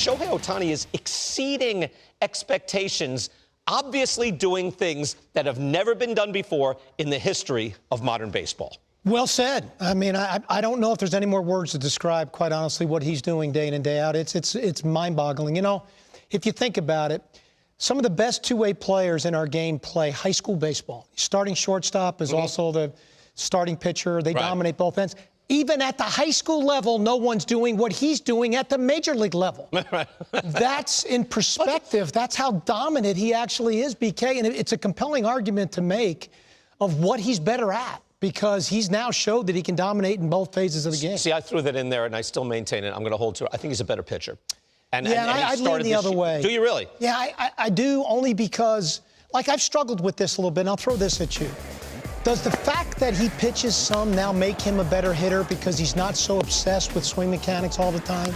Shohei Ohtani is exceeding expectations, obviously doing things that have never been done before in the history of modern baseball. Well said. I mean, I don't know if there's any more words to describe, quite honestly, what he's doing day in and day out. It's mind-boggling. You know, if you think about it, some of the best two-way players in our game play high school baseball. Starting shortstop is also the starting pitcher. They dominate both ends. Even at the high school level, no one's doing what he's doing at the major league level. That's in perspective. That's how dominant he actually is, BK. And it's a compelling argument to make of what he's better at, because he's now showed that he can dominate in both phases of the game. See, I threw that in there, and I still maintain it. I'm going to hold to it. I think he's a better pitcher. And I'd lean the other way. Do you really? Yeah, I do, only because, like, I've struggled with this a little bit, and I'll throw this at you. Does the fact that he pitches some now make him a better hitter because he's not so obsessed with swing mechanics all the time?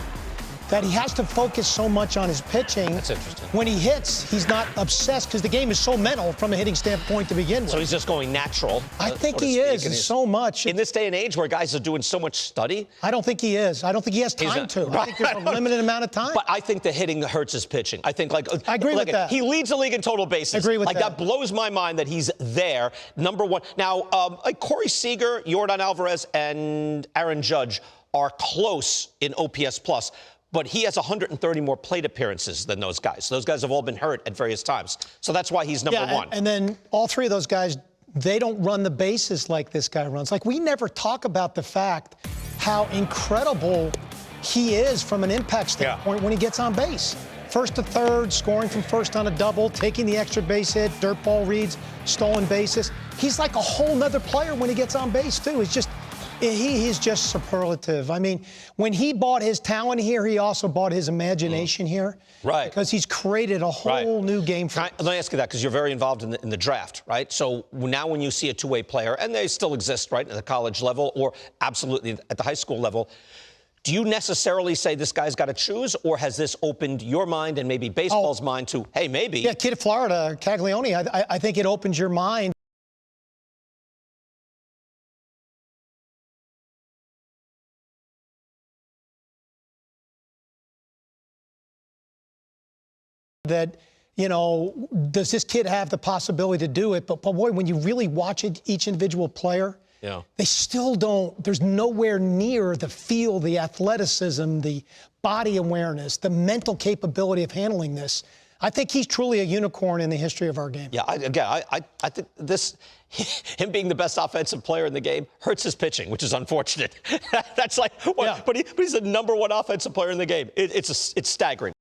That he has to focus so much on his pitching. That's interesting. When he hits, he's not obsessed because the game is so mental from a hitting standpoint to begin with. So he's just going natural. I think he is, and so much. In this day and age where guys are doing so much study? I don't think he is. I don't think he has time to. I think there's a limited amount of time. But I think the hitting hurts his pitching. I think, like, I agree with that. He leads the league in total bases. I agree with that. Like, that blows my mind that he's there, number one. Now, like Corey Seager, Yordan Alvarez, and Aaron Judge are close in OPS plus. But he has 130 more plate appearances than those guys. Those guys have all been hurt at various times. So that's why he's number one. And then all three of those guys, they don't run the bases like this guy runs. Like, we never talk about the fact how incredible he is from an impact standpoint when he gets on base. First to third, scoring from first on a double, taking the extra base hit, dirt ball reads, stolen bases. He's like a whole nother player when he gets on base, too. He's just superlative. I mean, when he bought his talent here, he also bought his imagination here. Right. Because he's created a whole new game for us. Let me ask you that, because you're very involved in the draft, right? So now when you see a two-way player, and they still exist, right, at the college level or absolutely at the high school level, do you necessarily say this guy's got to choose, or has this opened your mind and maybe baseball's mind to, hey, maybe? Yeah, kid of Florida, Caglione, I think it opens your mind. That, you know, does this kid have the possibility to do it? But boy, when you really watch each individual player, they still don't, there's nowhere near the feel, the athleticism, the body awareness, the mental capability of handling this. I think he's truly a unicorn in the history of our game. Yeah, I think this, him being the best offensive player in the game hurts his pitching, which is unfortunate. That's like, but he's the number one offensive player in the game. It's staggering.